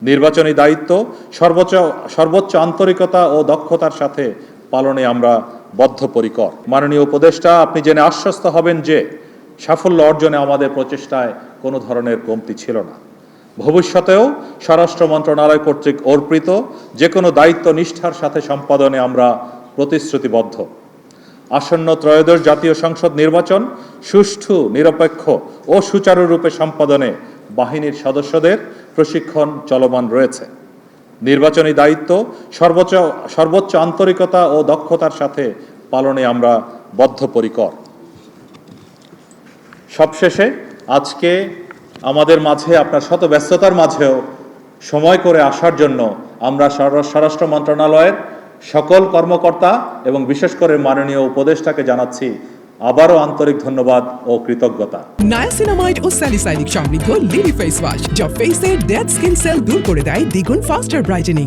নির্বাচনী দায়িত্ব সর্বোচ্চ আন্তরিকতা ও দক্ষতার সাথে পালনে আমরা বদ্ধপরিকর। মাননীয় উপদেষ্টা, আপনি জেনে আশ্বস্ত হবেন যে সাফল্য অর্জনে আমাদের প্রচেষ্টায় কোনো ধরনের কমতি ছিল না। ভবিষ্যতেও স্বরাষ্ট্র মন্ত্রণালয় কর্তৃক অর্পিত যে কোনো দায়িত্ব নিষ্ঠার সাথে সম্পাদনে আমরা প্রতিশ্রুতিবদ্ধ। আসন্ন ত্রয়োদশ জাতীয় সংসদ নির্বাচন সুষ্ঠু, নিরপেক্ষ ও সুচারুরূপে সম্পাদনে বাহিনীর সদস্যদের প্রশিক্ষণ চলমান রয়েছে। নির্বাচনী দায়িত্ব সর্বোচ্চ আন্তরিকতা ও দক্ষতার সাথে পালনে আমরা বদ্ধপরিকর। সবশেষে আজকে আমাদের মাঝে আপনার শত ব্যস্ততার মাঝেও সময় করে আসার জন্য আমরা স্বরাষ্ট্র মন্ত্রণালয়ের সকল কর্মকর্তা এবং বিশেষ করে মাননীয় উপদেষ্টাকে জানাচ্ছি আবারও আন্তরিক ধন্যবাদ ও কৃতজ্ঞতা। নায়াসিনামাইড ও স্যালিসাইলিক সমৃদ্ধ লিলি ফেস ওয়াশ যা ফেসের ডেড স্কিন সেল দূর করে দেয় দ্বিগুণ ফাস্টার ব্রাইটেনিং।